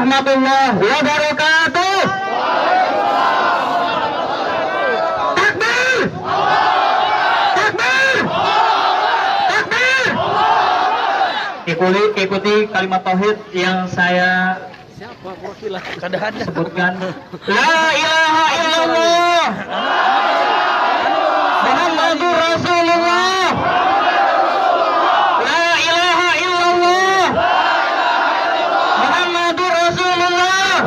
warahmatullahi wabarakatuh. Takbir! Takbir! Takbir! Ikuti kalimat tauhid yang saya sebutkan. La ilaha illallah Muhammadur Rasulullah. La ilaha illallah Muhammadur Rasulullah.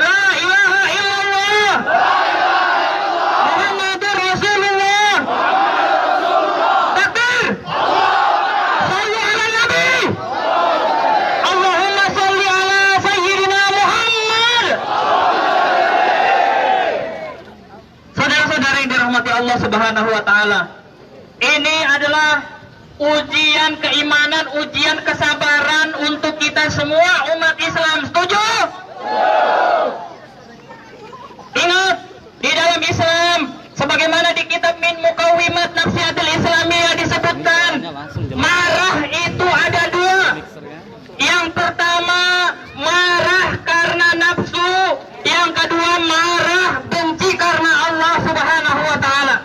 La ilaha illallah Muhammadur Rasulullah. Takbir! Shalli ala Nabi. Allahumma shalli ala Sayyidina Muhammad. Saudara-saudari yang dirahmati Allah Subhanahu wa taala, ini adalah ujian keimanan, ujian kesabaran untuk kita semua umat Islam. Setuju? Ingat, di dalam Islam sebagaimana di kitab Min Muqawwimat Nafsiyatul Islamiyah disebutkan, marah itu ada dua. Yang pertama, marah karena nafsu. Yang kedua, marah benci karena Allah Subhanahu wa taala.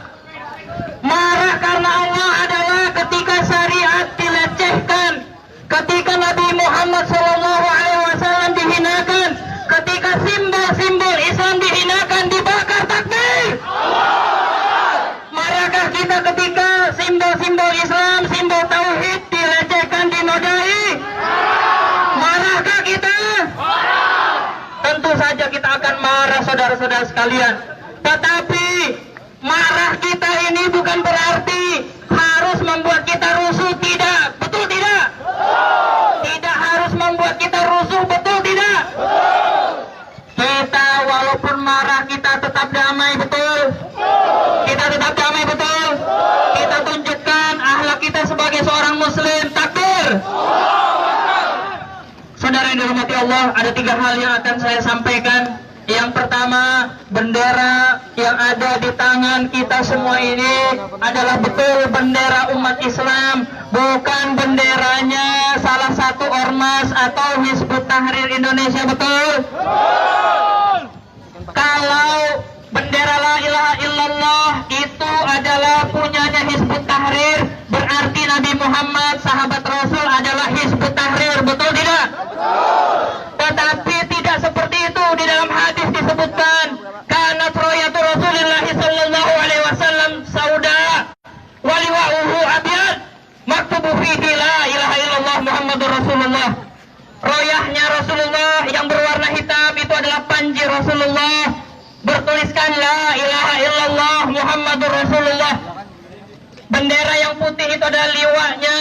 Marah karena Allah adalah ketika syariat dilecehkan, ketika Nabi Muhammad SAW dihinakan, ketika simbol-simbol Islam dihinakan, dibakar. Takbir! Marahkah kita ketika simbol-simbol Islam, simbol tauhid dilecehkan, dinodai? Marahkah kita? Tentu saja kita akan marah, saudara-saudara sekalian. Tetapi marah kita ini bukan berarti harus membuat kita rusuh, tidak. Betul tidak? Tidak harus membuat kita rusuh, betul tidak? Kita walaupun marah kita tetap damai, betul? Kita tetap damai, betul? Kita tunjukkan akhlak kita sebagai seorang muslim. Takbir! Saudara yang dirahmati Allah, ada 3 hal yang akan saya sampaikan. Yang pertama, bendera yang ada di tangan kita semua ini adalah betul bendera umat Islam, bukan benderanya salah satu ormas atau Hizbut Tahrir Indonesia, betul? Kalau bendera la ilaha illallah itu adalah punyanya Hizbut Tahrir, berarti Nabi Muhammad, sahabat Rasul adalah Hizbut Tahrir, betul tidak? Tetapi tidak seperti itu. Di dalam hadis disebutkan, karena royatu Rasulullah sallallahu alaihi wasallam sauda waliwa'uhu abyad maktubu fihi la ilaha illallah Muhammadur Rasulullah. Royahnya Rasulullah yang berwarna hitam itu adalah panji Rasulullah, bertuliskan la ilaha illallah Muhammadur Rasulullah. Bendera yang putih itu adalah liwanya,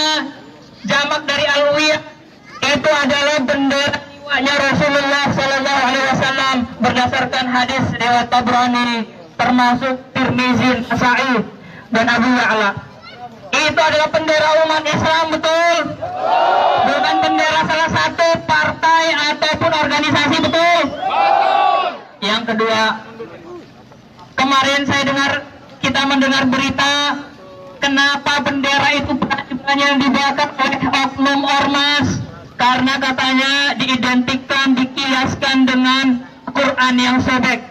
jamak dari alwiyah, itu adalah bendera liwanya Rasulullah sallallahu alaihi wasallam berdasarkan hadis riwayat Tabrani, termasuk Tirmizi, Nasa'i dan Abu Ya'la. Itu adalah bendera umat Islam, betul? Bukan bendera salah satu partai ataupun organisasi, betul? Yang kedua, kemarin kita mendengar berita kenapa bendera itu banyak dibakar oleh oknum ormas, karena katanya diidentikan, dikiaskan dengan Quran yang sobek,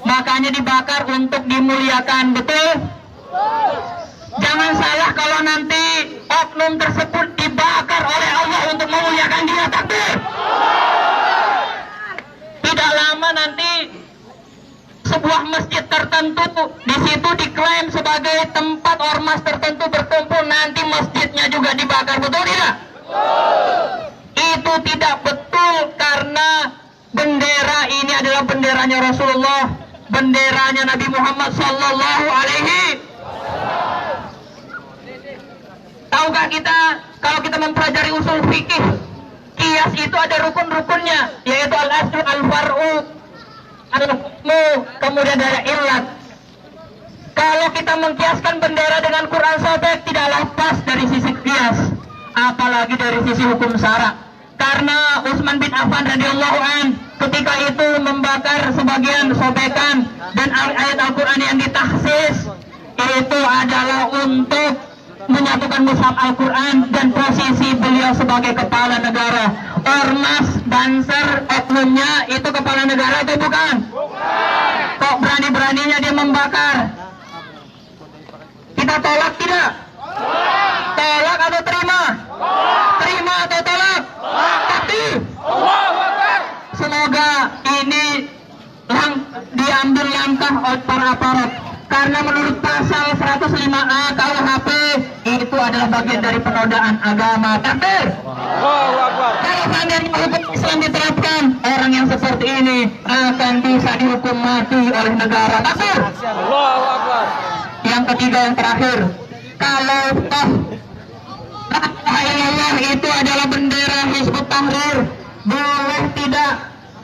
makanya dibakar untuk dimuliakan, betul? Jangan salah kalau nanti oknum tersebut dibakar oleh Allah untuk memuliakan dia. Takbir! Tidak lama nanti sebuah masjid tertentu di situ diklaim sebagai tempat ormas tertentu berkumpul, nanti masjidnya juga dibakar, betul tidak? Itu tidak betul, karena bendera ini adalah benderanya Rasulullah, benderanya Nabi Muhammad sallallahu alaihi. Tahukah kita, kalau kita mempelajari usul fikih, kias itu ada rukun-rukunnya, yaitu al-aslu, al-far'u, al-hukmu, kemudian ada illat. Kalau kita mengkiaskan bendera dengan Quran sobek, tidaklah pas dari sisi kias, apalagi dari sisi hukum syara. Karena Utsman bin Affan radhiyallahu an ketika itu membakar sebagian sobekan dan ayat Al-Quran yang ditahsis, itu adalah untuk menyatukan mushaf Al-Quran dan posisi beliau sebagai kepala negara. ormas, banser, oknumnya itu kepala negara atau bukan? Kok berani-beraninya dia membakar? Kita tolak tidak? Tolak atau terima? Terima atau tolak? Tapi semoga ini diambil langkah oleh para aparat, karena menurut pasal 105A KUHP itu adalah bagian dari penodaan agama. Takbir. Kalau seandainya hukum Islam diterapkan, orang yang seperti ini akan bisa dihukum mati oleh negara. Takbir. Yang ketiga, yang terakhir, kalau la ilaha illallah itu adalah bendera Hizbut Tahrir, boleh tidak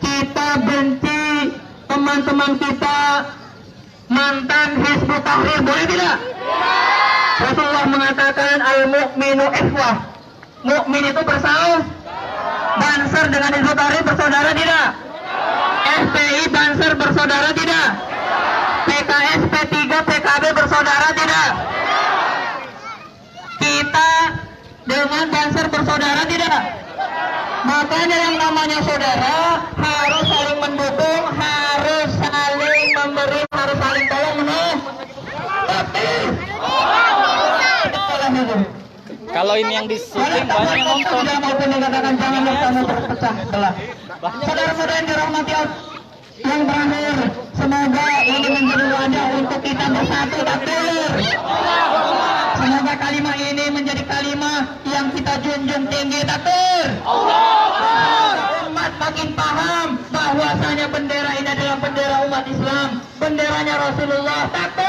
kita benci teman-teman kita mantan Hizbut Tahrir, boleh tidak? Rasulullah mengatakan al-mu'minu ikhwah, mukmin itu bersaus. Banser dengan Hizbut Tahrir bersaudara tidak? FPI Banser bersaudara tidak? PKS, P3, PKB bersaudara tidak? Kita dengan Banser bersaudara tidak? Makanya yang namanya saudara harus saling mendukung, harus saling memberi, harus saling tolong menolong. Tapi kalau ini yang disuting banyak yang nonton. Tidak maupun dikatakan jangan kamu terpecah belah. Saudara-saudara yang dirahmati Allah, yang terakhir, semoga ini menjadi wadah untuk kita bersatu. Takbir. Semoga kalimat ini menjadi kalimat yang kita junjung tinggi. Takbir. Umat makin paham bahwasanya bendera ini adalah bendera umat Islam, benderanya Rasulullah. Takbir.